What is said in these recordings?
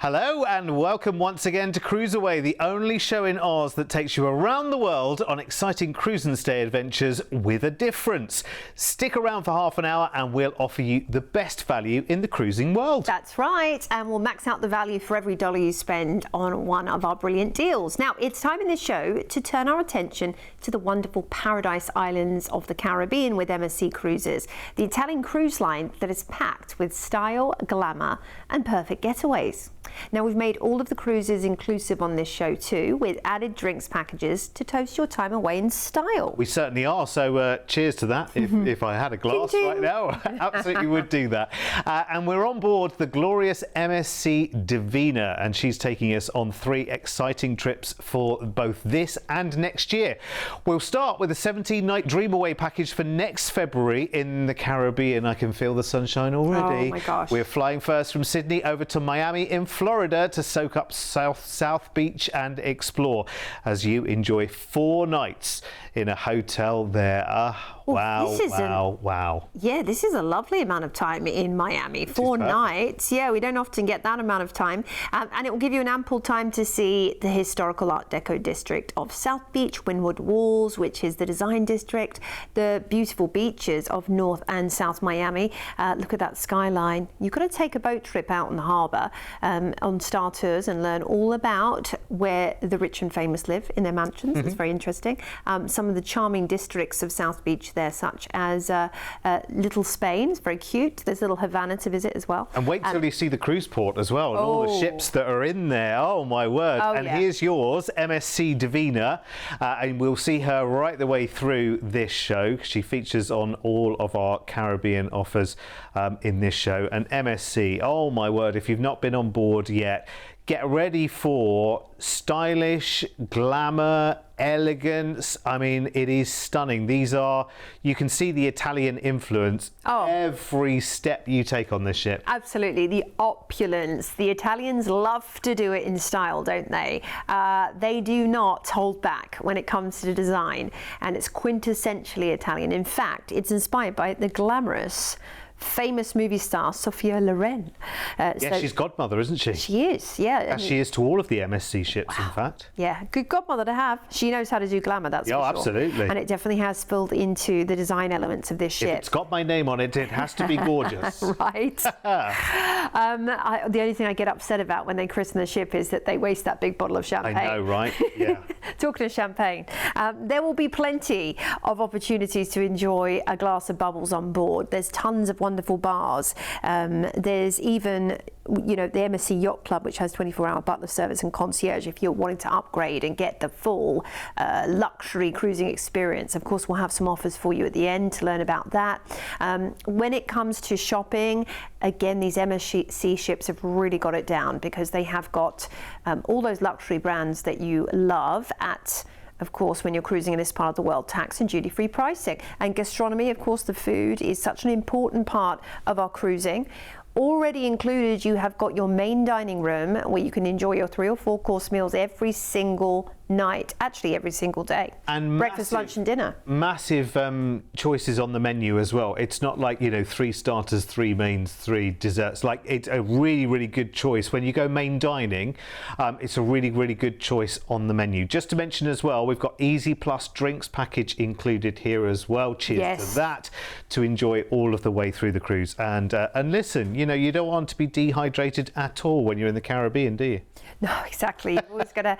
Hello and welcome once again to CruiseAway, the only show in Oz that takes you around the world on exciting cruise and stay adventures with a difference. Stick around for half an hour and we'll offer you the best value in the cruising world. That's right, and we'll max out the value for every dollar you spend on one of our brilliant deals. Now, it's time in this show to turn our attention to the wonderful paradise islands of the Caribbean with MSC Cruises, the Italian cruise line that is packed with style, glamour and perfect getaways. Now, we've made all of the cruises inclusive on this show too, with added drinks packages to toast your time away in style. We certainly are, so cheers to that. If I had a glass right now, absolutely would do that. And we're on board the glorious MSC Divina, and she's taking us on 3 exciting trips for both this and next year. We'll start with a 17-night Dream Away package for next February in the Caribbean. I can feel the sunshine already. Oh my gosh. We're flying first from Sydney over to Miami in Florida to soak up South Beach and explore as you enjoy 4 nights in a hotel there. Wow. Yeah, this is a lovely amount of time in Miami. 4 nights. Yeah, we don't often get that amount of time. And it will give you an ample time to see the historical Art Deco district of South Beach, Windward Walls, which is the design district, the beautiful beaches of North and South Miami. Look at that skyline. You've got to take a boat trip out on the harbour on Star Tours and learn all about where the rich and famous live in their mansions. It's very interesting. Some of the charming districts of South Beach there, such as Little Spain. It's very cute. There's little Havana to visit as well. And wait till you see the cruise port as well, and all the ships that are in there. Oh my word. Here's yours, MSC Divina, and we'll see her right the way through this show. She features on all of our Caribbean offers in this show. And MSC, oh my word, if you've not been on board yet, get ready for stylish, glamour, elegance. I mean, it is stunning. These are, you can see the Italian influence every step you take on this ship. Absolutely, the opulence. The Italians love to do it in style, don't they? They do not hold back when it comes to design, and it's quintessentially Italian. In fact, it's inspired by the glamorous famous movie star Sophia Loren. So she's godmother, isn't she? She is, yeah. As she is to all of the MSC ships, in fact. Yeah, good godmother to have. She knows how to do glamour, that's for sure. Absolutely. And it definitely has spilled into the design elements of this ship. If it's got my name on it, it has to be gorgeous. Right. The only thing I get upset about when they christen the ship is that they waste that big bottle of champagne. I know, right? Yeah. Talking of champagne, there will be plenty of opportunities to enjoy a glass of bubbles on board. There's tons of wonderful bars. There's even, you know, the MSC Yacht Club, which has 24-hour butler service and concierge if you're wanting to upgrade and get the full luxury cruising experience. Of course, we'll have some offers for you at the end to learn about that. When it comes to shopping, again, these MSC ships have really got it down, because they have got all those luxury brands that you love at, of course, when you're cruising in this part of the world, tax and duty-free pricing. And gastronomy, of course, the food is such an important part of our cruising. Already included, you have got your main dining room where you can enjoy your 3 or 4 course meals every single night, actually every single day. And breakfast, lunch and dinner. Massive choices on the menu as well. It's not like, you know, 3 starters, 3 mains, 3 desserts. Like, it's a really, really good choice. When you go main dining, it's a really, really good choice on the menu. Just to mention as well, we've got Easy Plus drinks package included here as well. Cheers to that, to enjoy all of the way through the cruise. And listen, you know, you don't want to be dehydrated at all when you're in the Caribbean, do you? No, exactly. You've always got to,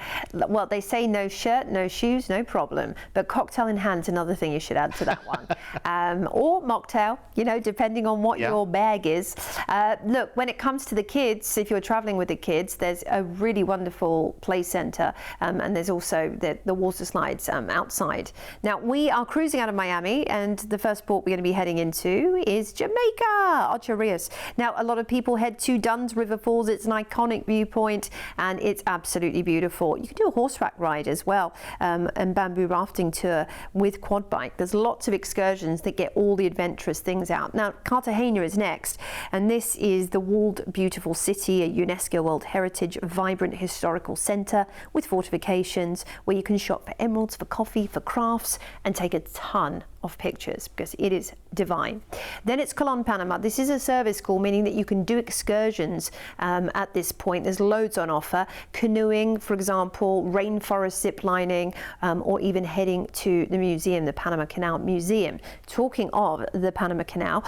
well, they say no shirt, no shoes, no problem. But cocktail in hand's another thing you should add to that one. Or mocktail, you know, depending on what your bag is. Look, when it comes to the kids, if you're traveling with the kids, there's a really wonderful play centre, and there's also the water slides outside. Now, we are cruising out of Miami, and the first port we're going to be heading into is Jamaica, Ocho Rios. Now, a lot of people head to Dunn's River Falls. It's an iconic viewpoint, and it's absolutely beautiful. You can do a horseback ride as well, and bamboo rafting tour with quad bike. There's lots of excursions that get all the adventurous things out. Now, Cartagena is next, and this is the walled beautiful city, a UNESCO World Heritage vibrant historical centre with fortifications where you can shop for emeralds, for coffee, for crafts, and take a ton of pictures, because it is divine. Then it's Colon, Panama. This is a service call, meaning that you can do excursions at this point. There's loads on offer. Canoeing, for example, rainforest zip lining, or even heading to the museum, the Panama Canal Museum. Talking of the Panama Canal,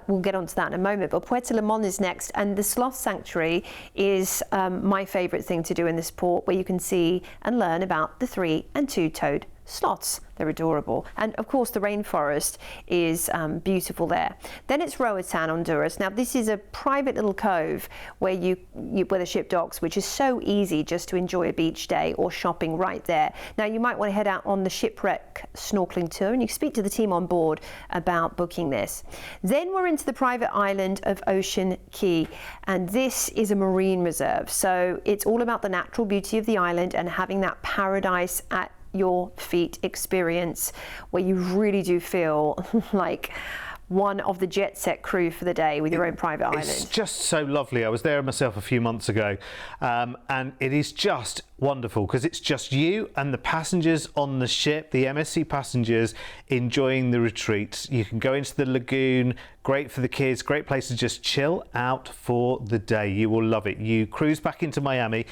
we'll get onto that in a moment, but Puerto Limon is next, and the Sloth Sanctuary is my favorite thing to do in this port, where you can see and learn about the 3- and 2-toed sloths. They're adorable. And of course the rainforest is beautiful there. Then it's Roatan, Honduras. Now this is a private little cove where where the ship docks, which is so easy just to enjoy a beach day or shopping right there. Now you might want to head out on the shipwreck snorkeling tour, and you can speak to the team on board about booking this. Then we're into the private island of Ocean Key, and this is a marine reserve. So it's all about the natural beauty of the island and having that paradise at your feet experience, where you really do feel like one of the jet set crew for the day with your own private island. It's just so lovely. I was there myself a few months ago, and it is just wonderful because it's just you and the passengers on the ship, the MSC passengers, enjoying the retreat. You can go into the lagoon, great for the kids, great place to just chill out for the day. You will love it. You cruise back into Miami,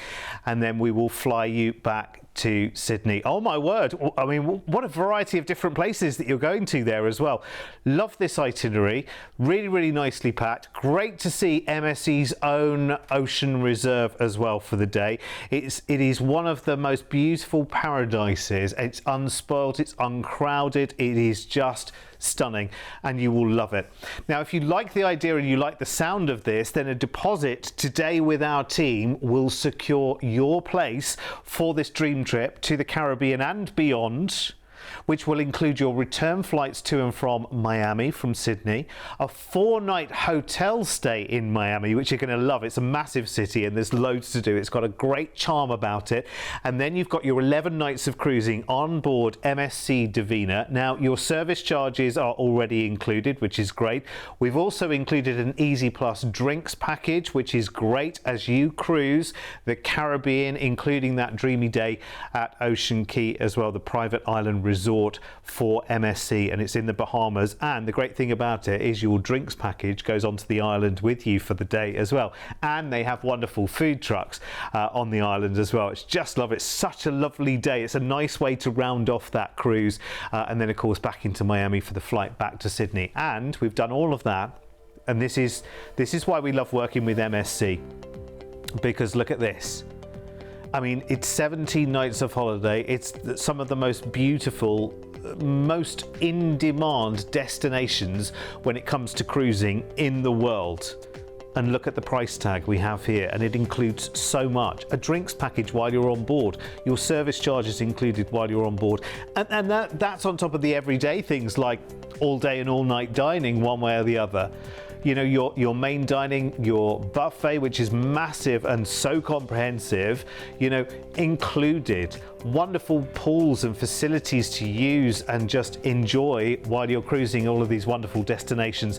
and then we will fly you back to Sydney. Oh my word, I mean, what a variety of different places that you're going to there as well. Love this itinerary, really nicely packed. Great to see MSC's own ocean reserve as well for the day. It is one of the most beautiful paradises. It's unspoiled, it's uncrowded, it is just stunning, and you will love it. Now, if you like the idea and you like the sound of this, then a deposit today with our team will secure your place for this dream trip to the Caribbean and beyond, which will include your return flights to and from Miami from Sydney, a 4-night hotel stay in Miami, which you're going to love. It's a massive city and there's loads to do. It's got a great charm about it. And then you've got your 11 nights of cruising on board MSC Divina. Now, your service charges are already included, which is great. We've also included an Easy Plus drinks package, which is great as you cruise the Caribbean, including that dreamy day at Ocean Key as well, the private island resort for MSC, and it's in the Bahamas. And the great thing about it is your drinks package goes onto the island with you for the day as well, and they have wonderful food trucks on the island as well. It's just love it. It's such a lovely day. It's a nice way to round off that cruise, and then of course back into Miami for the flight back to Sydney. And we've done all of that, and this is why we love working with MSC, because look at this. I mean, it's 17 nights of holiday. It's some of the most beautiful, most in-demand destinations when it comes to cruising in the world. And look at the price tag we have here, and it includes so much. A drinks package while you're on board. Your service charges included while you're on board. And that's on top of the everyday things like all day and all night dining one way or the other. You know, your main dining, your buffet, which is massive and so comprehensive, you know, included. Wonderful pools and facilities to use and just enjoy while you're cruising all of these wonderful destinations.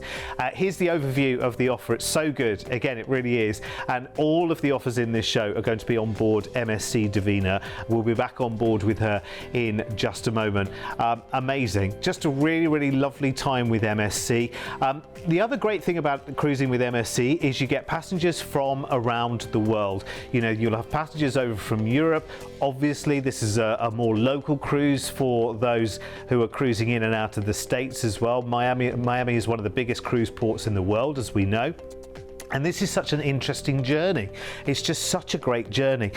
Here's the overview of the offer. It's so good. Again, it really is. And all of the offers in this show are going to be on board MSC Divina. We'll be back on board with her in just a moment. Amazing. Just a really lovely time with MSC. The other great thing about cruising with MSC is you get passengers from around the world. You know, you'll have passengers over from Europe. Obviously, this is a more local cruise for those who are cruising in and out of the States as well. Miami is one of the biggest cruise ports in the world, as we know. And this is such an interesting journey. It's just such a great journey.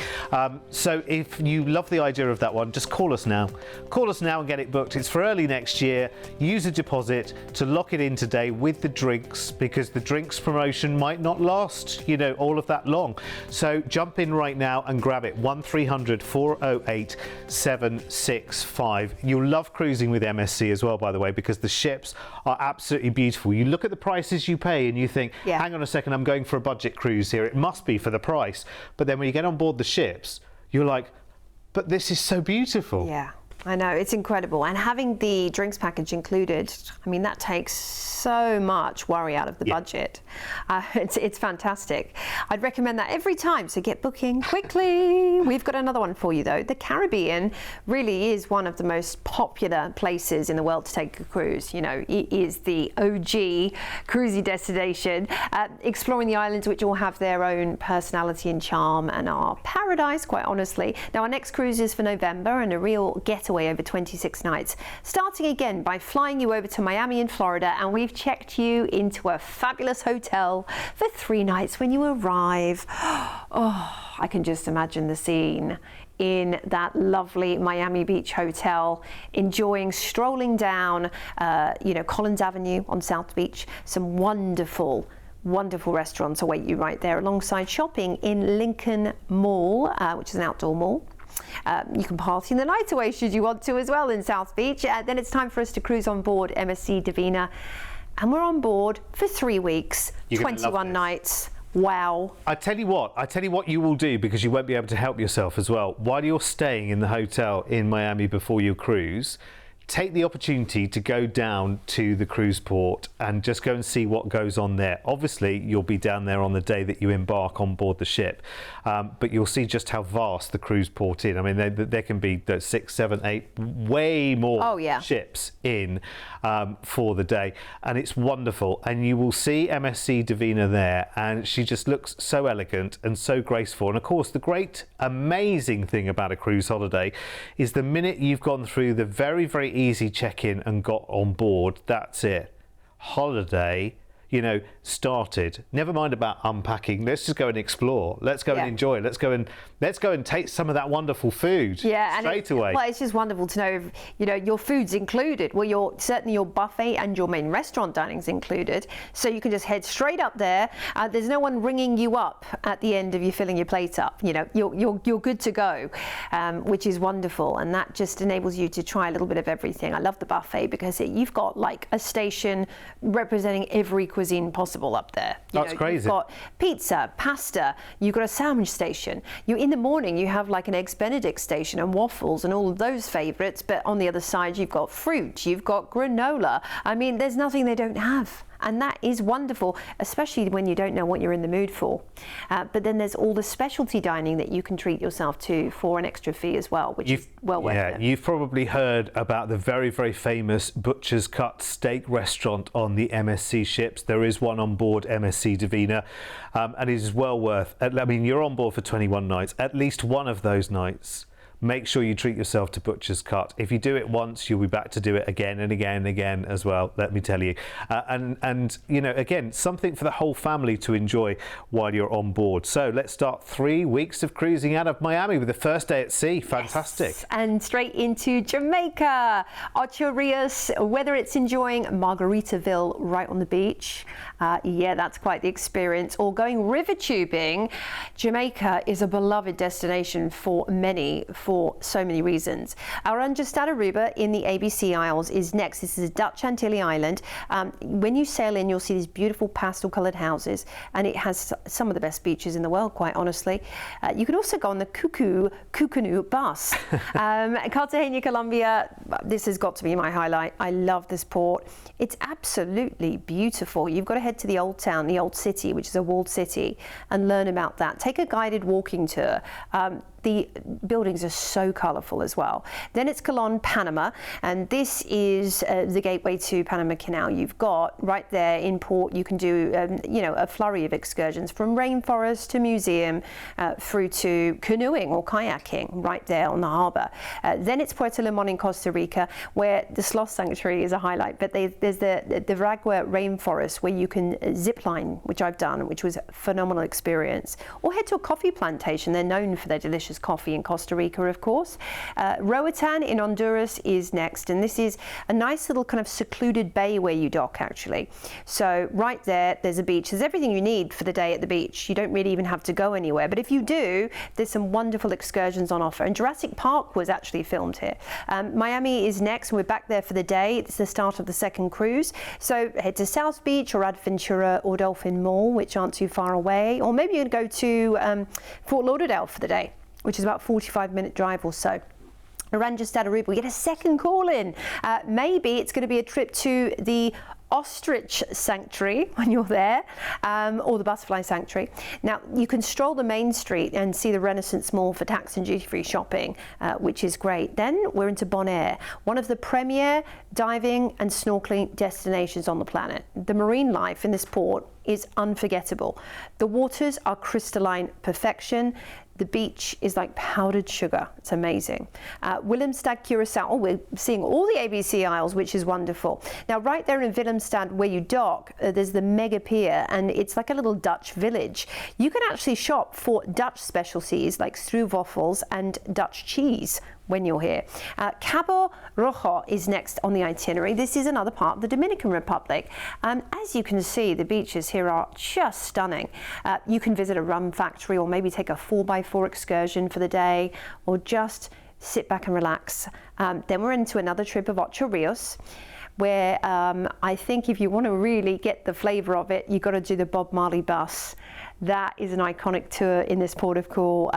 So if you love the idea of that one, just call us now. Call us now and get it booked. It's for early next year. Use a deposit to lock it in today with the drinks, because the drinks promotion might not last, you know, all of that long. So jump in right now and grab it. 1300 408 765. You'll love cruising with MSC as well, by the way, because the ships are absolutely beautiful. You look at the prices you pay and you think, hang on a second, I'm going for a budget cruise here. It must be for the price. But then when you get on board the ships, you're like, but this is so beautiful. Yeah. I know, it's incredible. And having the drinks package included, I mean, that takes so much worry out of the budget. It's fantastic. I'd recommend that every time, so get booking quickly. We've got another one for you though. The Caribbean really is one of the most popular places in the world to take a cruise. You know, it is the OG cruisy destination, exploring the islands which all have their own personality and charm and are paradise, quite honestly. Now our next cruise is for November and a real getaway over 26 nights, starting again by flying you over to Miami in Florida, and we've checked you into a fabulous hotel for 3 nights when you arrive. Oh, I can just imagine the scene in that lovely Miami Beach hotel, enjoying strolling down, you know, Collins Avenue on South Beach. Some wonderful restaurants await you right there, alongside shopping in Lincoln Mall, which is an outdoor mall. You can party in the night away should you want to as well in South Beach. Then it's time for us to cruise on board MSC Divina, and we're on board for 3 weeks, 21 nights. Wow. I tell you what you will do, because you won't be able to help yourself as well. While you're staying in the hotel in Miami before your cruise, take the opportunity to go down to the cruise port and just go and see what goes on there. Obviously, you'll be down there on the day that you embark on board the ship, but you'll see just how vast the cruise port is. I mean, there can be 6, 7, 8, way more ships in for the day, and it's wonderful. And you will see MSC Divina there, and she just looks so elegant and so graceful. And of course, the great, amazing thing about a cruise holiday is the minute you've gone through the very easy check-in and got on board, that's it. Holiday, you know, started. Never mind about unpacking. Let's just go and explore. Let's go and enjoy. Let's go and taste some of that wonderful food straight away. Well, it's just wonderful to know if, you know, your food's included. Well, certainly your buffet and your main restaurant dining's included, so you can just head straight up there. There's no one ringing you up at the end of you filling your plate up. You know, you're good to go, which is wonderful, and that just enables you to try a little bit of everything. I love the buffet because you've got like a station representing every cuisine possible up there. That's crazy. You've got pizza, pasta, you've got a sandwich station. In the morning you have like an Eggs Benedict station and waffles and all of those favourites, but on the other side you've got fruit, you've got granola. I mean, there's nothing they don't have. And that is wonderful, especially when you don't know what you're in the mood for. But then there's all the specialty dining that you can treat yourself to for an extra fee as well, which is well worth it. You've probably heard about the very famous Butcher's Cut steak restaurant on the MSC ships. There is one on board MSC Divina, and it is well worth. I mean, you're on board for 21 nights. At least one of those nights, make sure you treat yourself to Butcher's Cut. If you do it once, you'll be back to do it again and again and again as well, let me tell you. And you know, again, something for the whole family to enjoy while you're on board. So let's start 3 weeks of cruising out of Miami with the first day at sea. Fantastic. Yes. And straight into Jamaica. 8 Rios, whether it's enjoying Margaritaville right on the beach, yeah, that's quite the experience, or going river tubing. Jamaica is a beloved destination for many, for so many reasons. Our just at Aruba in the ABC Isles is next. This is a Dutch Antilles island. When you sail in, you'll see these beautiful pastel coloured houses, and it has some of the best beaches in the world, quite honestly. You can also go on the Cuckoo bus. Cartagena, Colombia, this has got to be my highlight. I love this port. It's absolutely beautiful. You've got to head to the old town, the old city, which is a walled city, and learn about that. Take a guided walking tour. The buildings are so colourful as well. Then it's Colón, Panama, and this is the gateway to Panama Canal. You've got right there in port, you can do you know, a flurry of excursions from rainforest to museum through to canoeing or kayaking right there on the harbour. Then it's Puerto Limón in Costa Rica, where the sloth sanctuary is a highlight, but there's the Veragua rainforest where you can zip line, which I've done, which was a phenomenal experience. Or head to a coffee plantation. They're known for their delicious coffee in Costa Rica, of course. Roatan in Honduras is next, and this is a nice little kind of secluded bay where you dock, actually. So right there's a beach. There's everything you need for the day at the beach. You don't really even have to go anywhere, but if you do, there's some wonderful excursions on offer. And Jurassic Park was actually filmed here. Miami is next, and we're back there for the day. It's the start of the second cruise. So head to South Beach or Adventura or Dolphin Mall, which aren't too far away, or maybe you'd go to Fort Lauderdale for the day, which is about a 45-minute drive or so. Oranjestad, Aruba, we get a second call in. Maybe it's going to be a trip to the Ostrich Sanctuary when you're there, or the Butterfly Sanctuary. Now, you can stroll the main street and see the Renaissance Mall for tax and duty-free shopping, which is great. Then we're into Bonaire, one of the premier diving and snorkeling destinations on the planet. The marine life in this port is unforgettable. The waters are crystalline perfection. The beach is like powdered sugar. It's amazing. Willemstad, Curacao. Oh, we're seeing all the ABC Isles, which is wonderful. Now, right there in Willemstad, where you dock, there's the mega pier, and it's like a little Dutch village. You can actually shop for Dutch specialties like stroopwafels and Dutch cheese when you're here. Cabo Rojo is next on the itinerary. This is another part of the Dominican Republic. As you can see, the beaches here are just stunning. You can visit a rum factory or maybe take a 4x4 excursion for the day, or just sit back and relax. Then we're into another trip of Ocho Rios, where I think if you want to really get the flavour of it, you've got to do the Bob Marley bus. That is an iconic tour in this port of call.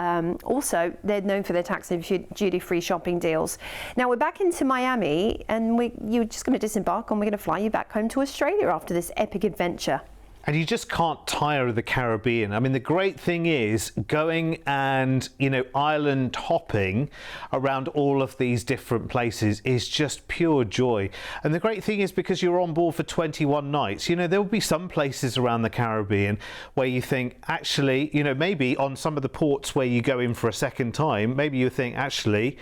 Also, they're known for their tax and duty-free shopping deals. Now, we're back into Miami, and you're just going to disembark, and we're going to fly you back home to Australia after this epic adventure. And you just can't tire of the Caribbean. I mean, the great thing is going and, island hopping around all of these different places is just pure joy. And the great thing is, because you're on board for 21 nights, there will be some places around the Caribbean where you think, actually, maybe on some of the ports where you go in for a second time, maybe you think, actually,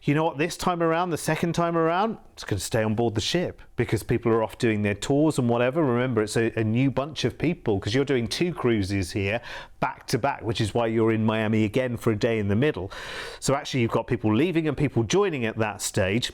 you know what, this time around, the second time around, it's going to stay on board the ship because people are off doing their tours and whatever. Remember, it's a new bunch of people because you're doing 2 cruises here back to back, which is why you're in Miami again for a day in the middle. So actually you've got people leaving and people joining at that stage.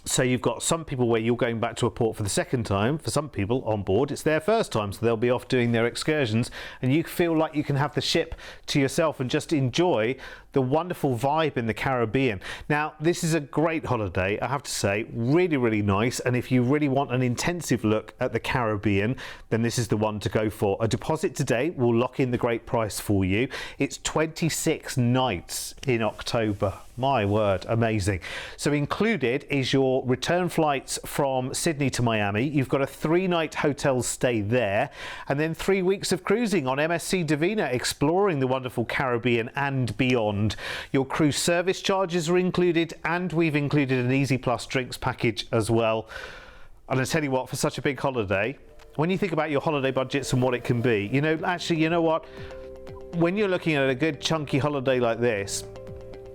So you've got some people where you're going back to a port for the second time. For some people on board, it's their first time, so they'll be off doing their excursions, and you feel like you can have the ship to yourself and just enjoy the wonderful vibe in the Caribbean. Now, this is a great holiday, I have to say, really, really nice. And if you really want an intensive look at the Caribbean, then this is the one to go for. A deposit today will lock in the great price for you. It's 26 nights in October. My word, amazing. So included is your return flights from Sydney to Miami. You've got a 3-night hotel stay there, and then 3 weeks of cruising on MSC Divina, exploring the wonderful Caribbean and beyond. Your cruise service charges are included, and we've included an Easy Plus drinks package as well. And I tell you what, for such a big holiday, when you think about your holiday budgets and what it can be, actually, you know what? When you're looking at a good chunky holiday like this,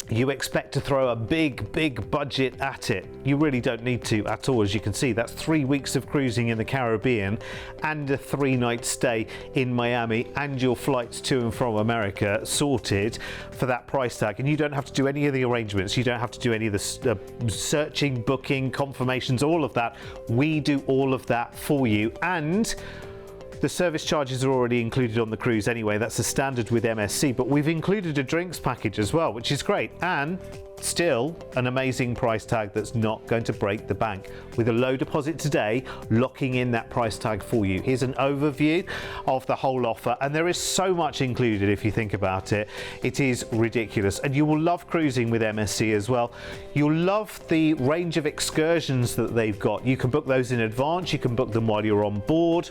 you expect to throw a big budget at it. You really don't need to at all. As you can see, that's 3 weeks of cruising in the Caribbean and a 3-night stay in Miami, and your flights to and from America sorted for that price tag. And you don't have to do any of the arrangements. You don't have to do any of the searching, booking, confirmations, all of that. We do all of that for you. And the service charges are already included on the cruise anyway. That's a standard with MSC, but we've included a drinks package as well, which is great, and still an amazing price tag that's not going to break the bank. With a low deposit today, locking in that price tag for you. Here's an overview of the whole offer, and there is so much included if you think about it. It is ridiculous, and you will love cruising with MSC as well. You'll love the range of excursions that they've got. You can book those in advance, you can book them while you're on board.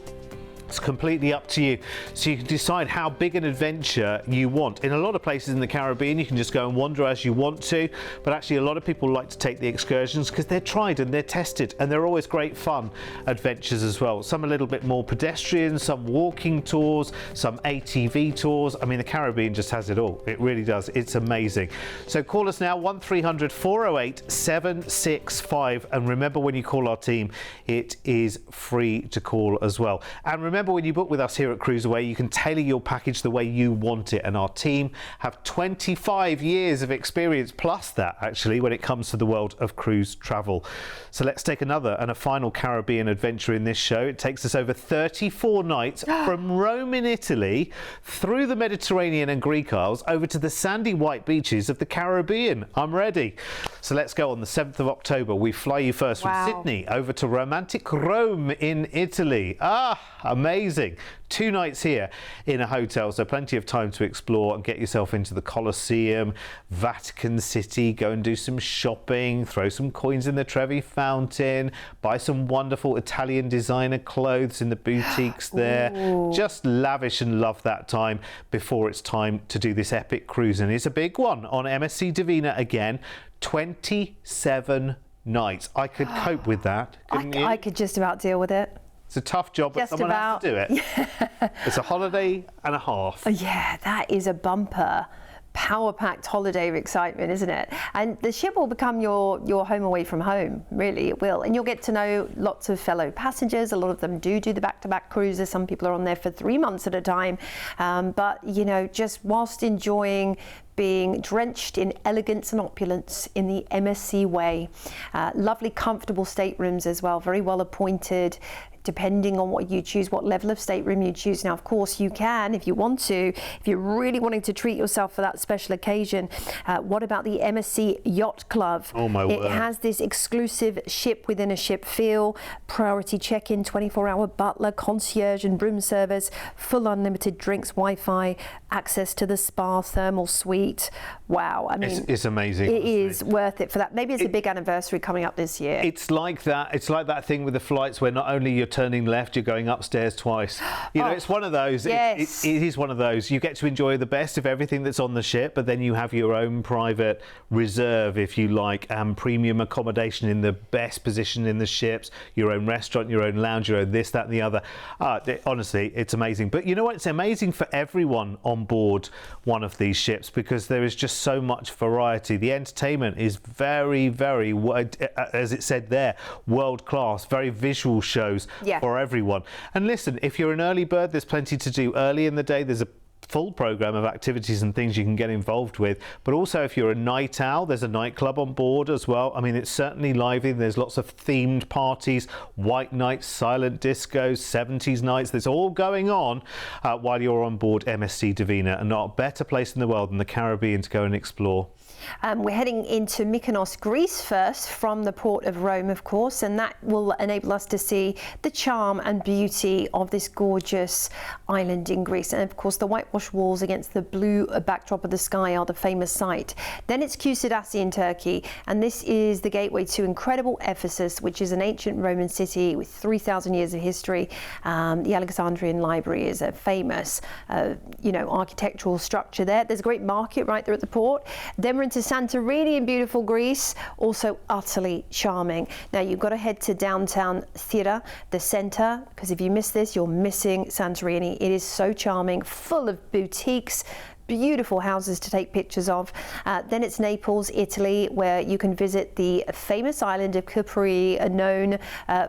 It's completely up to you. So you can decide how big an adventure you want. In a lot of places in the Caribbean, you can just go and wander as you want to, but actually a lot of people like to take the excursions because they're tried and they're tested, and they're always great fun adventures as well. Some a little bit more pedestrian, some walking tours, some ATV tours. I mean, the Caribbean just has it all. It really does. It's amazing. So call us now, 1300 408 765, and remember, when you call our team, it is free to call as well. And remember, when you book with us here at CruiseAway, you can tailor your package the way you want it, and our team have 25 years of experience plus that, actually, when it comes to the world of cruise travel. So let's take another and a final Caribbean adventure in this show. It takes us over 34 nights from Rome in Italy, through the Mediterranean and Greek Isles, over to the sandy white beaches of the Caribbean. I'm ready. So let's go on the 7th of October. We fly you first from Sydney over to romantic Rome in Italy. Amazing. amazing. 2 nights here in a hotel, so plenty of time to explore and get yourself into the Colosseum, Vatican City, go and do some shopping, throw some coins in the Trevi Fountain, buy some wonderful Italian designer clothes in the boutiques there. Just lavish and love that time before it's time to do this epic cruise. And it's a big one on MSC Divina again, 27 nights. I could cope with that, couldn't you? I could just about deal with it. It's a tough job, but someone has to do it. Yeah. It's a holiday and a half. Yeah, that is a bumper, power-packed holiday of excitement, isn't it? And the ship will become your home away from home, really, it will. And you'll get to know lots of fellow passengers. A lot of them do the back-to-back cruises. Some people are on there for 3 months at a time. But, you know, just whilst enjoying being drenched in elegance and opulence in the MSC way. Lovely, comfortable staterooms as well, very well appointed, depending on what you choose, what level of stateroom you choose. Now, of course, you can, if you want to, if you're really wanting to treat yourself for that special occasion. What about the MSC Yacht Club? Oh, my word. It has this exclusive ship within a ship feel, priority check-in, 24-hour butler, concierge and room service, full unlimited drinks, Wi-Fi, access to the spa, thermal suite. Wow, I mean, it's amazing. It is worth it for that. Maybe it's a big anniversary coming up this year. It's like that. It's like that thing with the flights where not only you're turning left, you're going upstairs twice. You know, it's one of those. Yes. It is one of those. You get to enjoy the best of everything that's on the ship, but then you have your own private reserve, if you like, premium accommodation in the best position in the ships, your own restaurant, your own lounge, your own this, that, and the other. Honestly, it's amazing. But you know what? It's amazing for everyone on board one of these ships because there is just so much variety. The entertainment is very, very, as it said there, world class, very visual shows for everyone. And listen, if you're an early bird, there's plenty to do early in the day. There's a full program of activities and things you can get involved with, but also if you're a night owl, there's a nightclub on board as well. I mean, it's certainly lively. There's lots of themed parties, white nights, silent discos, 70s nights. There's all going on while you're on board MSC Divina, and not a better place in the world than the Caribbean to go and explore. We're heading into Mykonos, Greece first, from the port of Rome, of course, and that will enable us to see the charm and beauty of this gorgeous island in Greece. And of course, the whitewashed walls against the blue backdrop of the sky are the famous sight. Then it's Kusadasi in Turkey, and this is the gateway to incredible Ephesus, which is an ancient Roman city with 3,000 years of history. The Alexandrian Library is a famous, architectural structure there. There's a great market right there at the port. Then we're into Santorini in beautiful Greece, also utterly charming. Now you've got to head to downtown Thira, the centre, because if you miss this, you're missing Santorini. It is so charming, full of boutiques, beautiful houses to take pictures of. Then it's Naples, Italy, where you can visit the famous island of Capri, known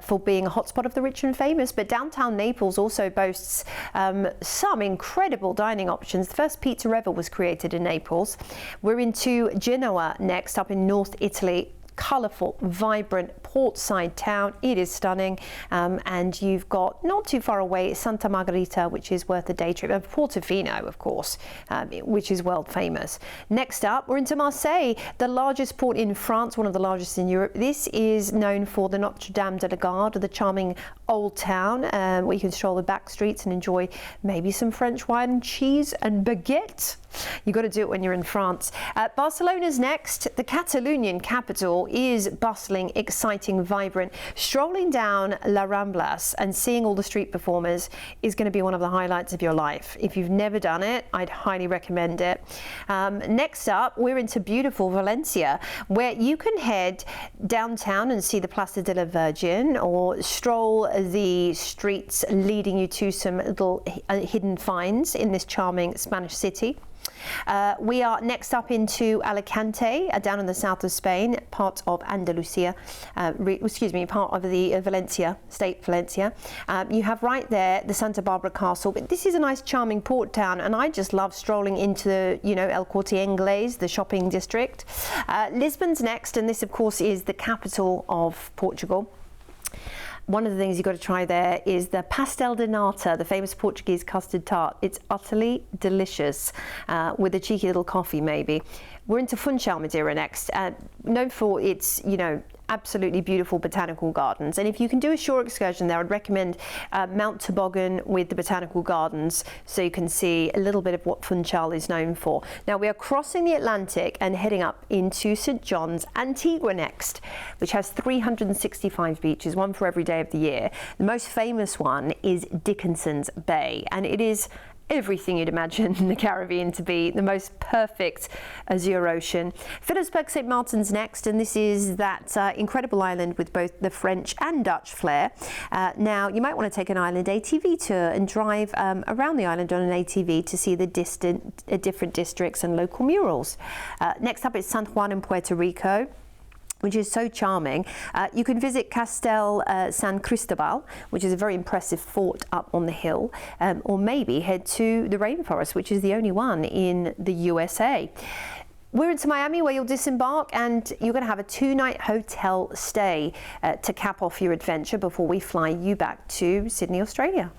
for being a hotspot of the rich and famous. But downtown Naples also boasts some incredible dining options. The first pizzeria was created in Naples. We're into Genoa next, up in North Italy. Colourful, vibrant portside town. It is stunning, and you've got not too far away Santa Margherita, which is worth a day trip, and Portofino, of course, which is world famous. Next up, we're into Marseille, the largest port in France, one of the largest in Europe. This is known for the Notre Dame de la Garde, the charming old town, where you can stroll the back streets and enjoy maybe some French wine, cheese and baguette. You've got to do it when you're in France. Barcelona's next. The Catalonian capital is bustling, exciting, vibrant. Strolling down La Ramblas and seeing all the street performers is going to be one of the highlights of your life. If you've never done it, I'd highly recommend it. Next up, we're into beautiful Valencia, where you can head downtown and see the Plaza de la Virgin, or stroll the streets leading you to some little hidden finds in this charming Spanish city. We are next up into Alicante, down in the south of Spain, part of Andalusia, part of the Valencia, state Valencia. You have right there the Santa Barbara Castle, but this is a nice charming port town, and I just love strolling into, El Corte Inglés, the shopping district. Lisbon's next, and this of course is the capital of Portugal. One of the things you've got to try there is the pastel de nata, the famous Portuguese custard tart. It's utterly delicious, with a cheeky little coffee maybe. We're into Funchal, Madeira next, known for its, absolutely beautiful botanical gardens. And if you can do a shore excursion there, I'd recommend Mount Toboggan with the botanical gardens, so you can see a little bit of what Funchal is known for. Now we are crossing the Atlantic and heading up into St. John's, Antigua next, which has 365 beaches, one for every day of the year. The most famous one is Dickinson's Bay, and it is everything you'd imagine the Caribbean to be, the most perfect azure ocean. Philipsburg St. Martin's next, and this is that incredible island with both the French and Dutch flair. Now, you might want to take an island ATV tour and drive around the island on an ATV to see the different districts and local murals. Next up is San Juan in Puerto Rico, which is so charming. You can visit Castel San Cristobal, which is a very impressive fort up on the hill, or maybe head to the rainforest, which is the only one in the USA. We're into Miami, where you'll disembark and you're going to have a 2-night hotel stay to cap off your adventure before we fly you back to Sydney, Australia.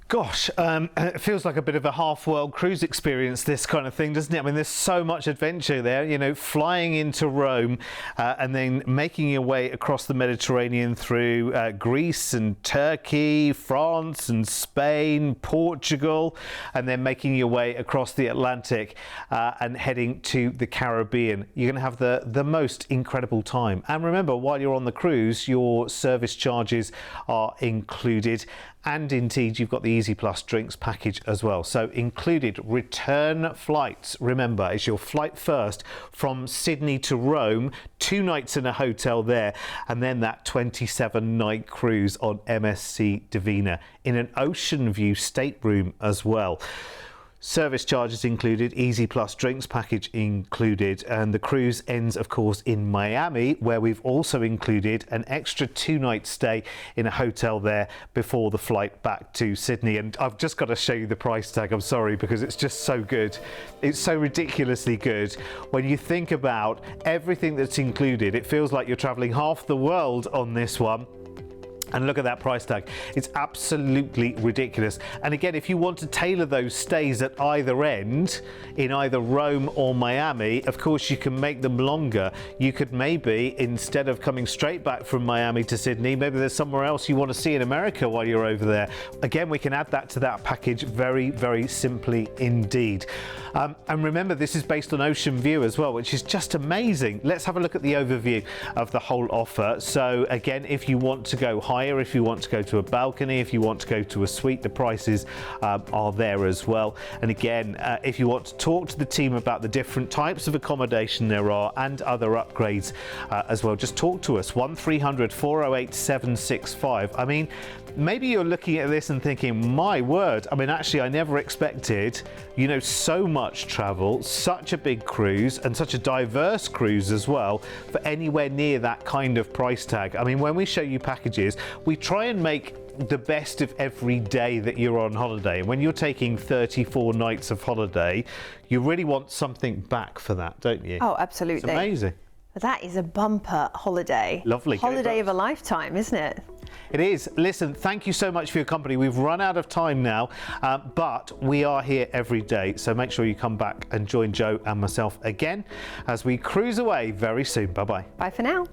Gosh, it feels like a bit of a half-world cruise experience, this kind of thing, doesn't it? I mean, there's so much adventure there, you know, flying into Rome and then making your way across the Mediterranean through Greece and Turkey, France and Spain, Portugal, and then making your way across the Atlantic and heading to the Caribbean. You're going to have the most incredible time. And remember, while you're on the cruise, your service charges are included. And indeed, you've got the Easy Plus drinks package as well. So included return flights. Remember, it's your flight first from Sydney to Rome, 2 nights in a hotel there, and then that 27-night cruise on MSC Divina in an ocean view stateroom as well. Service charges included, Easy Plus drinks package included, and the cruise ends, of course, in Miami, where we've also included an extra 2-night stay in a hotel there before the flight back to Sydney. And I've just got to show you the price tag, I'm sorry, because it's just so good. It's so ridiculously good. When you think about everything that's included, it feels like you're traveling half the world on this one. And look at that price tag. It's absolutely ridiculous. And again, if you want to tailor those stays at either end, in either Rome or Miami, of course you can make them longer. You could maybe, instead of coming straight back from Miami to Sydney, maybe there's somewhere else you want to see in America while you're over there. Again, we can add that to that package very, very simply indeed. And remember, this is based on ocean view as well, which is just amazing. Let's have a look at the overview of the whole offer. So again, if you want to go higher, if you want to go to a balcony, if you want to go to a suite, the prices are there as well. And again, if you want to talk to the team about the different types of accommodation there are and other upgrades as well, just talk to us. 1300 408 765. I mean, maybe you're looking at this and thinking, my word, I mean, actually, I never expected, you know, so much travel, such a big cruise and such a diverse cruise as well for anywhere near that kind of price tag. I mean, when we show you packages, we try and make the best of every day that you're on holiday. And when you're taking 34 nights of holiday, you really want something back for that, don't you? Oh, absolutely. It's amazing. That is a bumper holiday. Lovely. Holiday of a lifetime, isn't it? It is. Listen, thank you so much for your company. We've run out of time now, but we are here every day. So make sure you come back and join Joe and myself again as we cruise away very soon. Bye-bye. Bye for now.